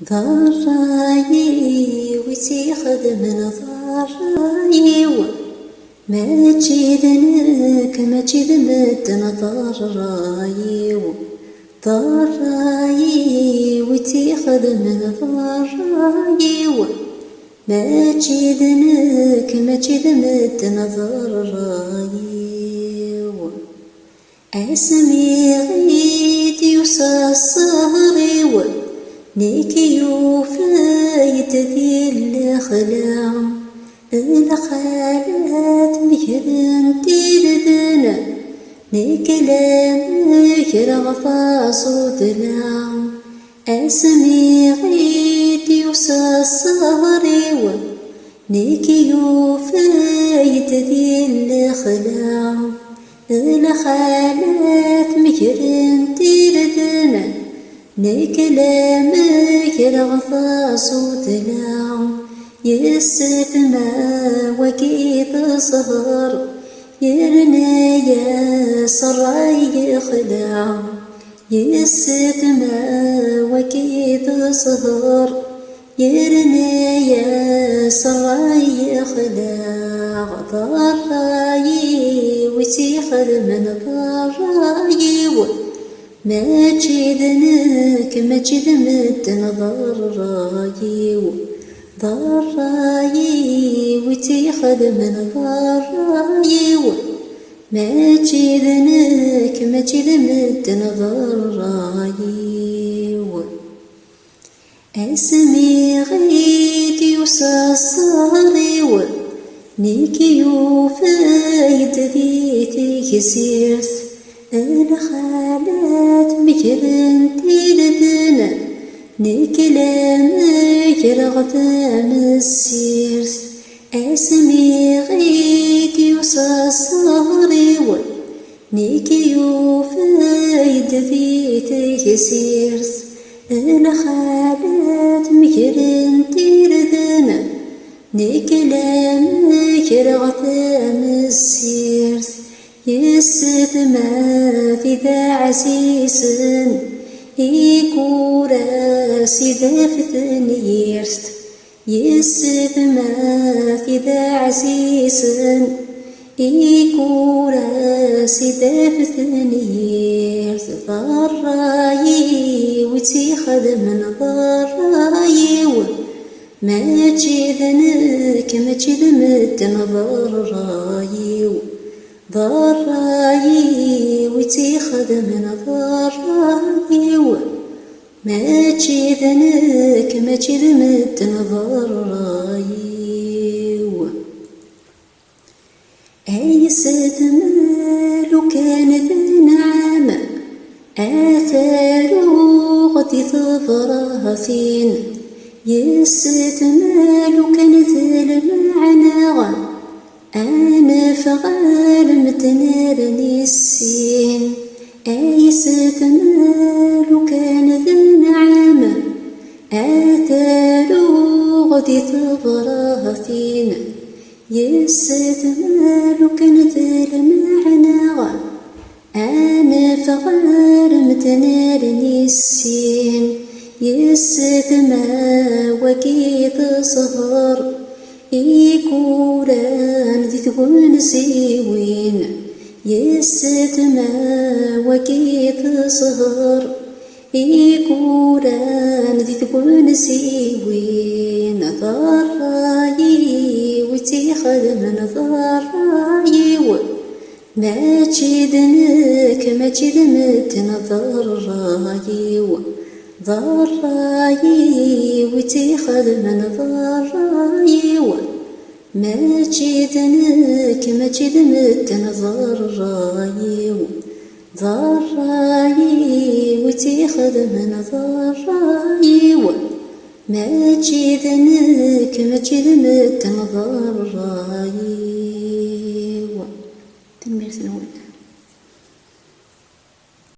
ضراي وتيخدم ضراي ما تجيدنك ما تجيد مدن ضراي ضراي وتيخدم ضراي ما تجيدنك ما تجيد مدن ضراي اسمي غيد يوسى الصهري نيكي يوفايت ذي الخلاع الخالات مهرن تيردنا نيكي لامك رغفا صدلاع اسمي غيد يوسى الصهري نيكي يوفايت ذي الخلاع الخالات مهرن تيردنا نكلامك رغفا صوتنا يستمع وكيف صهر يرنا يا صراي خداع يستمع وكيف صهر يرنا يا صراي خداع ضراي وتيخد من ضراي ما تجيدنك ما تجيد مدن ضراي ضراي وتيخد من ضراي ما تجيدنك ما تجيد مدن ضراي اسمي غيد يوسى الصهري نيكي يوفايد ذي تكسيرت الخالات مجرن تيردنا نكلامك رغدام السيرت اسمي غيد يوسى الصهري نيكي يوفايد ذي تكسيرت الخالات مجرن تيردنا نكلامك رغدام السيرت يستمع في ذا عسيس يكورا سيدا في ثنيرت يستمع في ذا عسيس يكورا سيدا في ثنيرت ضراي وتيخد من ضراي ما تجيدنك ما تجيد مدن ضراي ضراي وتيخد من ضراي ما تجيدنك ما تجيد مدن ضراي أي ستمال كان ذا نعم آثارو غدي ظفرها فين يستمال كان ذا المعنى أنا فغال متنارني السين أي ستمال كان ذا نعامة آثارو غدي ثبرها فينا يستمال كان ذا المعنى أنا فغال متنارني السين يستمع وكيف صهر يكوران ذي تكون سيوين يستمع وكيف صهر يكوران ذي تكون سيوين ضراي وتيخد من ضراي ما تجيدنك ما تجيد مدن ضراي ضراي وتيخد من ضراي ما تجيدنك ما تجيد مدن ضراي ضراي وتيخد من ضراي ما تجيدنك ما تجيد مدن ضراي تنمير سنوات